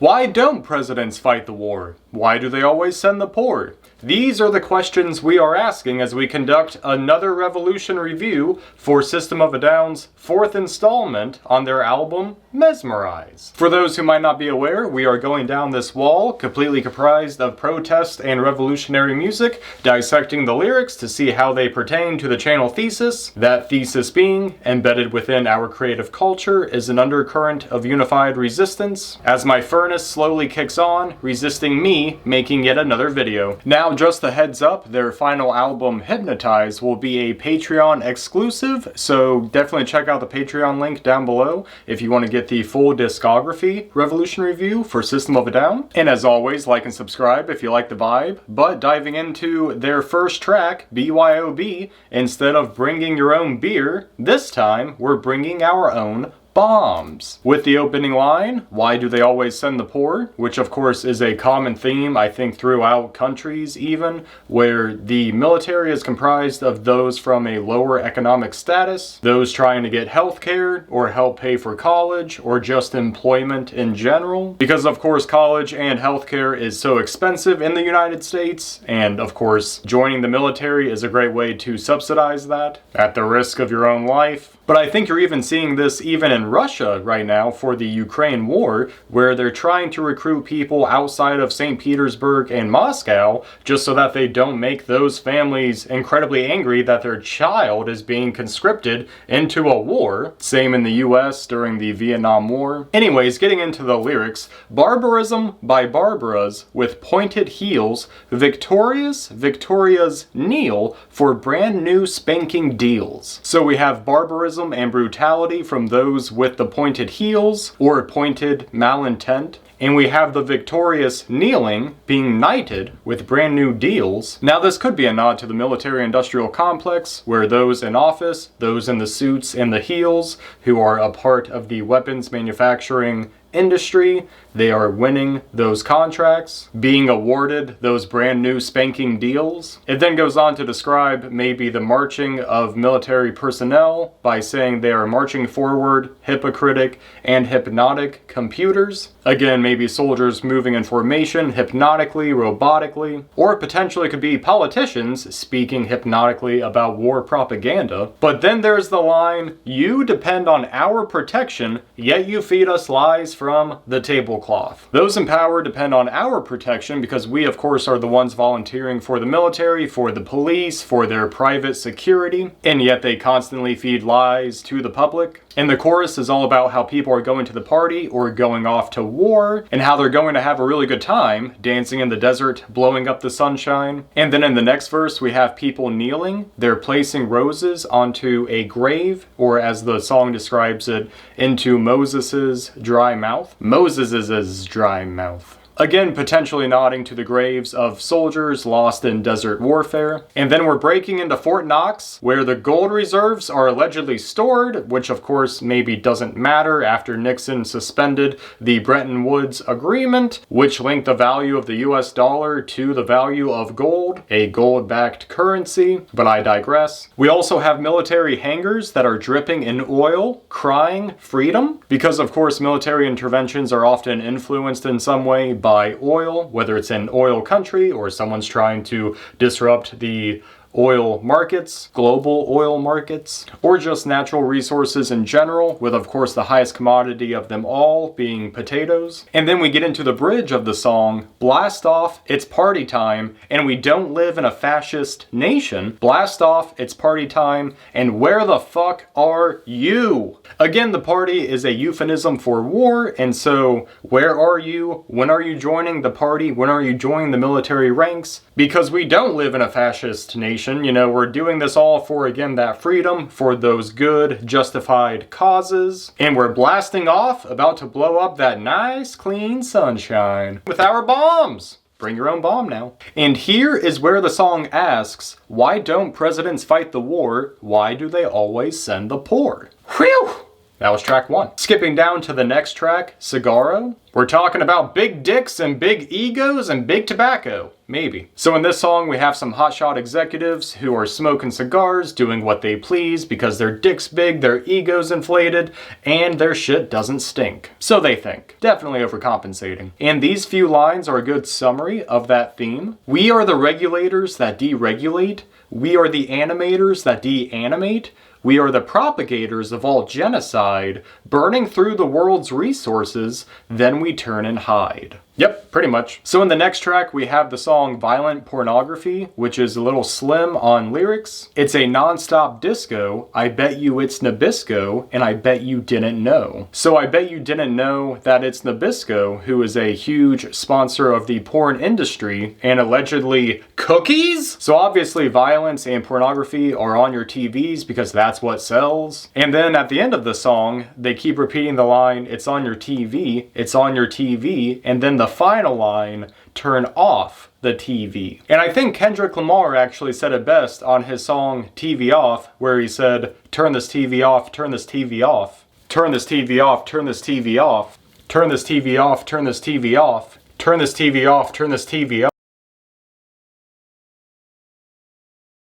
Why don't presidents fight the war? Why do they always send the poor? These are the questions we are asking as we conduct another Revolution review for System of a Down's 4th installment on their album, Mezmerize. For those who might not be aware, we are going down this wall, completely comprised of protest and revolutionary music, dissecting the lyrics to see how they pertain to the channel thesis. That thesis being, embedded within our creative culture is an undercurrent of unified resistance, as my furnace slowly kicks on, resisting me making yet another video. Now, just a heads up, their final album, Hypnotize, will be a Patreon exclusive, so definitely check out the Patreon link down below if you want to get the full discography Revolution review for System of a Down. And as always, like and subscribe if you like the vibe. But diving into their first track, BYOB, instead of bringing your own beer, this time we're bringing our own bombs. With the opening line, why do they always send the poor? Which of course is a common theme, I think, throughout countries even, where the military is comprised of those from a lower economic status, those trying to get health care or help pay for college or just employment in general. Because of course college and health care is so expensive in the United States, and of course joining the military is a great way to subsidize that at the risk of your own life. But I think you're even seeing this even in Russia right now for the Ukraine war, where they're trying to recruit people outside of St. Petersburg and Moscow just so that they don't make those families incredibly angry that their child is being conscripted into a war. Same in the US during the Vietnam War. Anyways, getting into the lyrics, barbarism by Barbaras with pointed heels, Victoria's kneel for brand new spanking deals. So we have barbarism and brutality from those with the pointed heels or pointed malintent. And we have the victorious kneeling being knighted with brand new deals. Now this could be a nod to the military-industrial complex, where those in office, those in the suits and the heels, who are a part of the weapons manufacturing industry, they are winning those contracts, being awarded those brand new spanking deals. It then goes on to describe maybe the marching of military personnel by saying they are marching forward, hypocritic and hypnotic computers. Again, maybe soldiers moving in formation hypnotically, robotically, or potentially could be politicians speaking hypnotically about war propaganda. But then there's the line, you depend on our protection, yet you feed us lies from the tablecloth. Those in power depend on our protection because we, of course, are the ones volunteering for the military, for the police, for their private security, and yet they constantly feed lies to the public. And the chorus is all about how people are going to the party or going off to war, and how they're going to have a really good time dancing in the desert, blowing up the sunshine. And then in the next verse, we have people kneeling. They're placing roses onto a grave, or as the song describes it, into Moses's dry mouth. Moses's dry mouth. Again, potentially nodding to the graves of soldiers lost in desert warfare. And then we're breaking into Fort Knox, where the gold reserves are allegedly stored, which of course maybe doesn't matter after Nixon suspended the Bretton Woods Agreement, which linked the value of the US dollar to the value of gold, a gold-backed currency, but I digress. We also have military hangars that are dripping in oil, crying freedom, because of course military interventions are often influenced in some way by oil, whether it's an oil country or someone's trying to disrupt the oil markets, global oil markets, or just natural resources in general, with of course the highest commodity of them all being potatoes. And then we get into the bridge of the song, blast off, it's party time, and we don't live in a fascist nation. Blast off, it's party time, and where the fuck are you? Again, the party is a euphemism for war, and so where are you? When are you joining the party? When are you joining the military ranks? Because we don't live in a fascist nation. You know, we're doing this all for, again, that freedom, for those good, justified causes. And we're blasting off, about to blow up that nice, clean sunshine with our bombs. Bring your own bomb now. And here is where the song asks, why don't presidents fight the war? Why do they always send the poor? Whew! That was track 1. Skipping down to the next track, Cigarro. We're talking about big dicks and big egos and big tobacco. Maybe. So in this song, we have some hotshot executives who are smoking cigars, doing what they please because their dick's big, their ego's inflated, and their shit doesn't stink. So they think. Definitely overcompensating. And these few lines are a good summary of that theme. We are the regulators that deregulate. We are the animators that de-animate. We are the propagators of all genocide, burning through the world's resources, then we turn and hide. Yep, pretty much. So in the next track, we have the song Violent Pornography, which is a little slim on lyrics. It's a non-stop disco, I bet you it's Nabisco, and I bet you didn't know. So I bet you didn't know that it's Nabisco, who is a huge sponsor of the porn industry, and allegedly cookies? So obviously violence and pornography are on your TVs because that's what sells. And then at the end of the song, they keep repeating the line, it's on your TV, it's on your TV, and then the final line, turn off the TV. And I think Kendrick Lamar actually said it best on his song TV Off, where he said, turn this TV off, turn this TV off, turn this TV off, turn this TV off, turn this TV off, turn this TV off, turn this TV off, turn this TV off.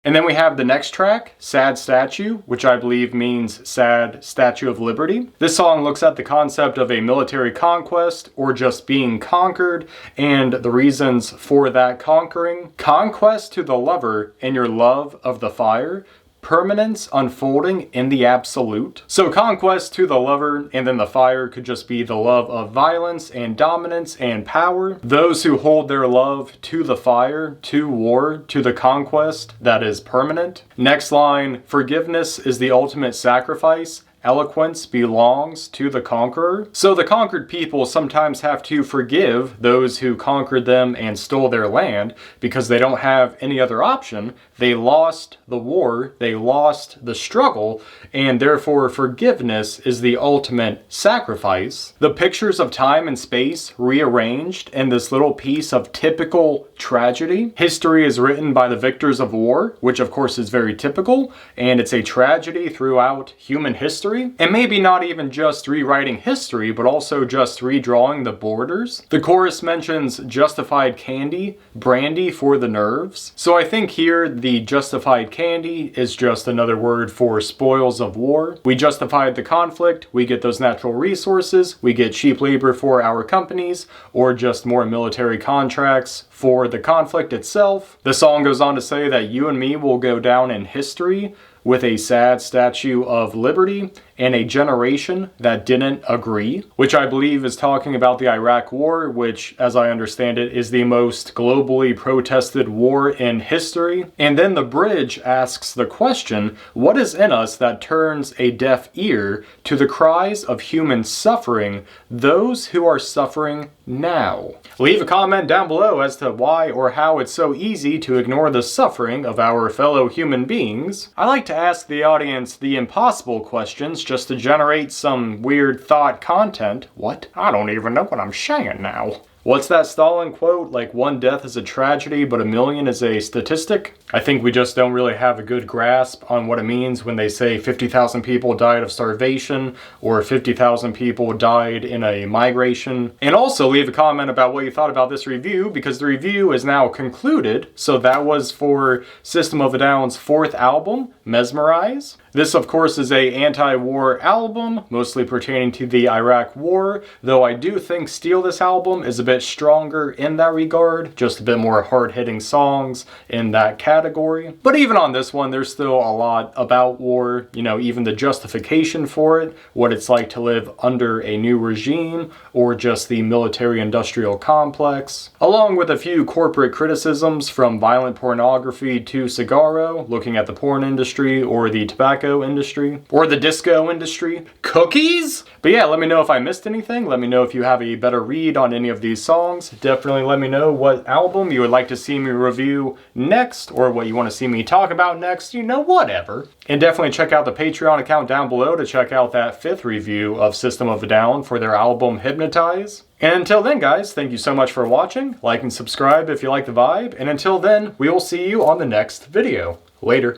And then we have the next track, Sad Statue, which I believe means Sad Statue of Liberty. This song looks at the concept of a military conquest or just being conquered and the reasons for that conquering. Conquest to the lover and your love of the fire. Permanence unfolding in the absolute. So conquest to the lover and then the fire could just be the love of violence and dominance and power. Those who hold their love to the fire, to war, to the conquest that is permanent. Next line, forgiveness is the ultimate sacrifice. Eloquence belongs to the conqueror. So the conquered people sometimes have to forgive those who conquered them and stole their land because they don't have any other option. They lost the war, they lost the struggle, and therefore forgiveness is the ultimate sacrifice. The pictures of time and space rearranged in this little piece of typical tragedy. History is written by the victors of war, which of course is very typical, and it's a tragedy throughout human history. And maybe not even just rewriting history, but also just redrawing the borders. The chorus mentions justified candy, brandy for the nerves. So I think here the justified candy is just another word for spoils of war. We justified the conflict, we get those natural resources, we get cheap labor for our companies, or just more military contracts for the conflict itself. The song goes on to say that you and me will go down in history with a sad statue of liberty and a generation that didn't agree, which I believe is talking about the Iraq War, which, as I understand it, is the most globally protested war in history. And then the bridge asks the question, what is in us that turns a deaf ear to the cries of human suffering, those who are suffering now? Leave a comment down below as to why or how it's so easy to ignore the suffering of our fellow human beings. I like to ask the audience the impossible questions just to generate some weird thought content. What? I don't even know what I'm saying now. What's that Stalin quote? Like, one death is a tragedy, but a million is a statistic? I think we just don't really have a good grasp on what it means when they say 50,000 people died of starvation or 50,000 people died in a migration. And also leave a comment about what you thought about this review, because the review is now concluded. So that was for System of a Down's 4th album, Mezmerize. This, of course, is a anti-war album, mostly pertaining to the Iraq War, though I do think Steal This album is a bit stronger in that regard, just a bit more hard-hitting songs in that category. But even on this one, there's still a lot about war, you know, even the justification for it, what it's like to live under a new regime, or just the military-industrial complex, along with a few corporate criticisms from violent pornography to Cigarro, looking at the porn industry or the tobacco industry or the disco industry. Cookies? But yeah, let me know if I missed anything. Let me know if you have a better read on any of these songs. Definitely let me know what album you would like to see me review next, or what you want to see me talk about next, you know, whatever. And definitely check out the Patreon account down below to check out that 5th review of System of a Down for their album Hypnotize. And until then, guys, thank you so much for watching. Like and subscribe if you like the vibe. And until then, we will see you on the next video. Later.